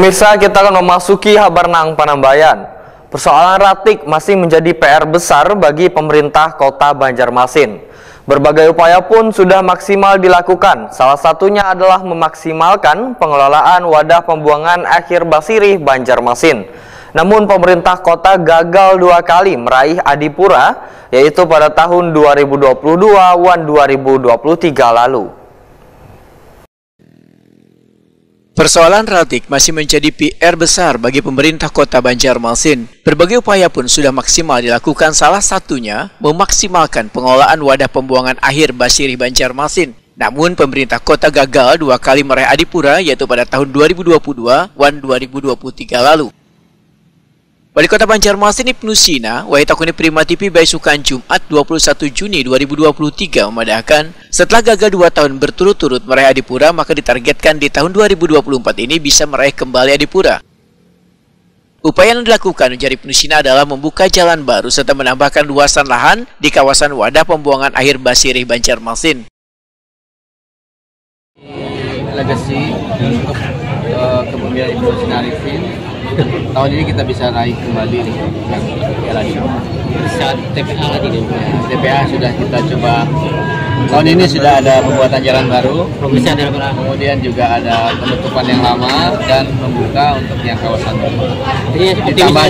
Pemirsa, kita akan memasuki Habarnang Panambayan. Persoalan ratik masih menjadi PR besar bagi pemerintah Kota Banjarmasin. Berbagai upaya pun sudah maksimal dilakukan. Salah satunya adalah memaksimalkan pengelolaan wadah pembuangan akhir Basirih Banjarmasin. Namun pemerintah kota gagal 2 kali meraih adipura, yaitu pada tahun 2022 dan 2023 lalu. Persoalan ratik masih menjadi PR besar bagi pemerintah Kota Banjarmasin. Berbagai upaya pun sudah maksimal dilakukan, salah satunya memaksimalkan pengelolaan wadah pembuangan akhir Basirih Banjarmasin. Namun pemerintah kota gagal 2 kali meraih adipura, yaitu pada tahun 2022 dan 2023 lalu. Wali Kota Banjarmasin Ibnu Sina, Wahitakuni Prima TV Baisukan Jumat 21 Juni 2023 memadahkan, setelah gagal 2 tahun berturut-turut meraih adipura, maka ditargetkan di tahun 2024 ini bisa meraih kembali adipura. Upaya yang dilakukan ujar Ibnu Sina adalah membuka jalan baru serta menambahkan luasan lahan di kawasan wadah pembuangan akhir Basirih Banjarmasin. Legasi untuk kepemimpinan Ibnu Sina Arifin, tahun ini kita bisa raih kembali nih Piala Dunia. Bisa TPA lagi nih. TPA sudah kita coba. Tahun ini sudah ada pembuatan jalan baru. Kemudian juga ada penutupan yang lama dan membuka untuk yang kawasan baru.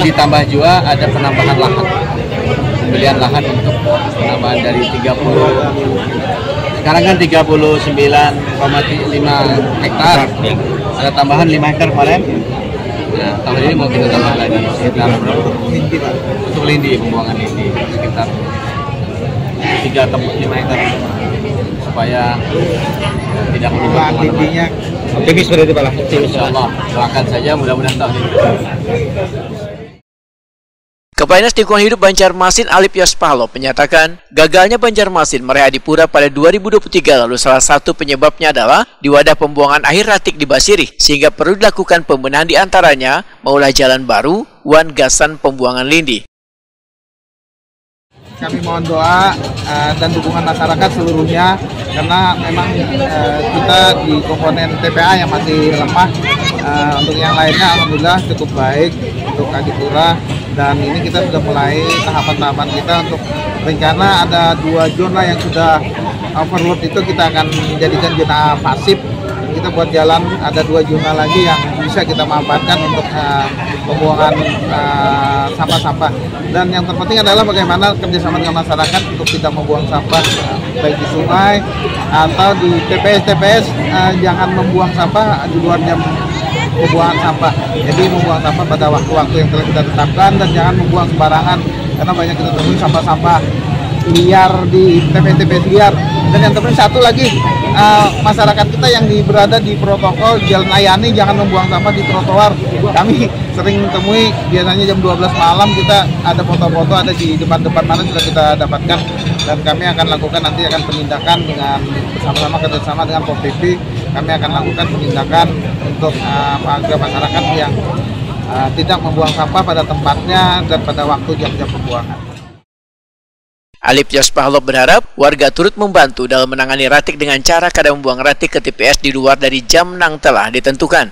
Ditambah juga ada penambahan lahan. Pembelian lahan untuk penambahan dari 30. Sekarang kan 39,5 hektar. Ada tambahan 5 hektar kemarin. Nah, tahun ini mau kita tambah lagi sekitar untuk lindi, pembuangan lindi sekitar 3,5 hektar supaya tidak menyebabkan lindinya. Optimis berarti Pak. Insyaallah, doakan saja mudah-mudahan tahun ini. Kepala Dinas Lingkungan Hidup Banjarmasin Alip Yospahlo menyatakan gagalnya Banjarmasin meraih adipura pada 2023 lalu salah satu penyebabnya adalah di wadah pembuangan akhir ratik di Basirih, sehingga perlu dilakukan pembenahan di antaranya maulah jalan baru wan gasan pembuangan lindi. Kami mohon doa dan dukungan masyarakat seluruhnya karena memang kita di komponen TPA yang masih lemah. Untuk yang lainnya alhamdulillah cukup baik untuk adipura, dan ini kita sudah mulai tahapan-tahapan kita untuk rencana ada 2 zona yang sudah overload, itu kita akan jadikan zona pasif. Kita buat jalan ada 2 zona lagi yang bisa kita manfaatkan untuk pembuangan sampah-sampah. Dan yang terpenting adalah bagaimana kerjasama dengan masyarakat untuk tidak membuang sampah baik di sungai atau di TPS. Jangan membuang sampah di luar jam pembuangan sampah. Jadi membuang sampah pada waktu-waktu yang telah kita tetapkan dan jangan membuang sembarangan karena banyak kita temui sampah-sampah liar di TPS liar. Dan yang terpenting satu lagi, masyarakat kita yang berada di protokol Jalan Ayani jangan membuang sampah di trotoar. Kami sering temui biasanya jam 12 malam kita ada foto-foto ada di depan-depan mana sudah kita dapatkan, dan kami akan lakukan nanti akan penindakan dengan bersama-sama kerjasama dengan Pol PP. Kami akan lakukan penindakan untuk warga masyarakat yang tidak membuang sampah pada tempatnya dan pada waktu jam-jam pembuangan. Alip Yospahlo berharap warga turut membantu dalam menangani ratik dengan cara kadang membuang ratik ke TPS di luar dari jam yang telah ditentukan.